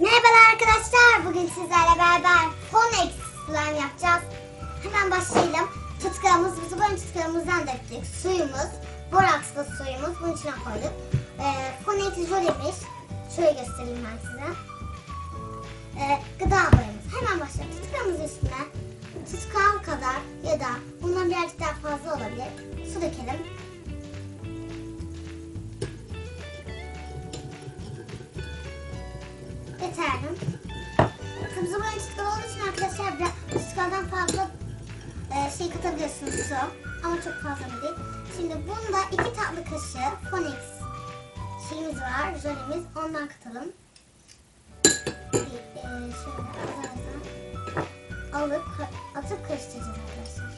Merhabalar arkadaşlar. Bugün sizlerle beraber Phonex slime yapacağız. Hemen başlayalım. Tutkalımızı böyle tutkalımızdan döktük. Suyumuz, borakslı suyumuz. Bunun içine koyduk. Phonex jölemiş. Şöyle göstereyim ben size. Gıda boyamız. Hemen başlayalım. Tutkalımızın üstüne tutkal kadar ya da bundan birazcık daha fazla olabilir. Su dökelim. Yeterli. Tabii zaman tutkal olduğu için arkadaşlar biraz tutkaldan fazla şey katabiliyorsunuz su. Ama çok fazla da değil. Şimdi bunda 2 tatlı kaşığı Phonex şeyimiz var, jölemiz. Ondan katalım. Şöyle alıp atıp karıştıracağız arkadaşlar.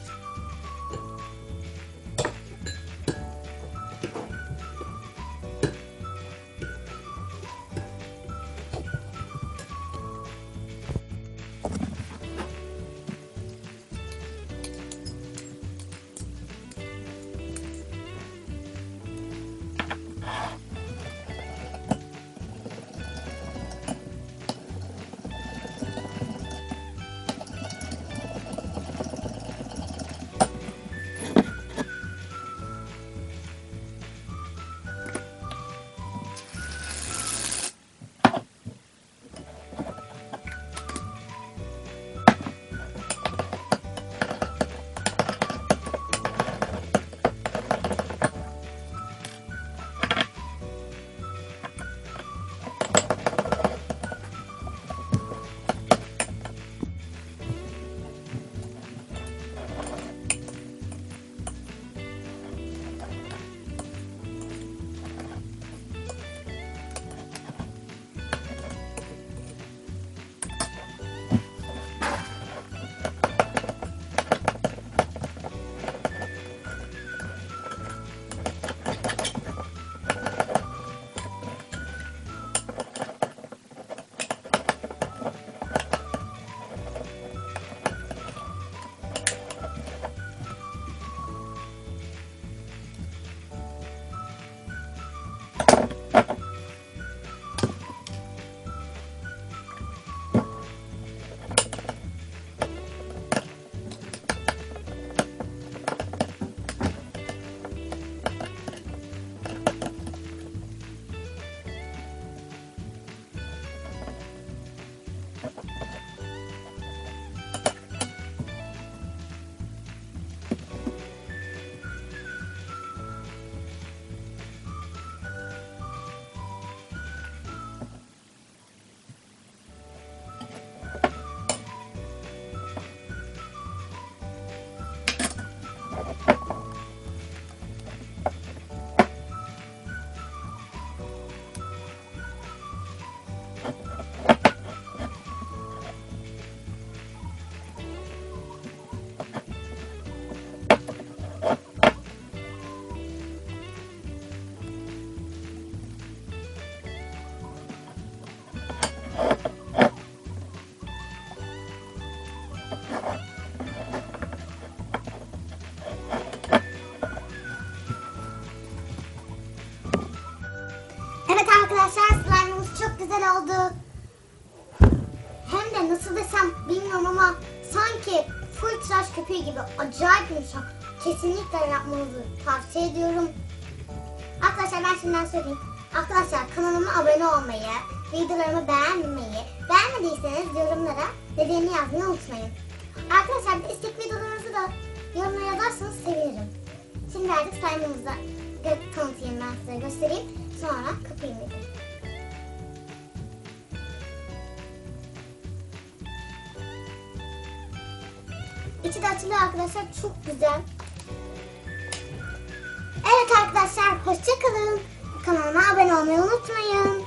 Evet arkadaşlar, slime'ımız çok güzel oldu. Hem de nasıl desem bilmiyorum ama sanki full tıraş köpüğü gibi acayip yumuşak. Kesinlikle yapmanızı tavsiye ediyorum. Arkadaşlar ben şimdiden söyleyeyim. Arkadaşlar kanalıma abone olmayı, videolarımı beğenmeyi, beğenmediyseniz yorumlara nedenini yazmayı unutmayın. Arkadaşlar bir istek videolarınızı da yorumlara yazarsanız sevinirim. Şimdi artık slime'ımızı tanıtayım, ben size göstereyim. Sonra kapayım dedim. İçi de açılıyor arkadaşlar. Çok güzel. Evet arkadaşlar, hoşça kalın. Kanalıma abone olmayı unutmayın.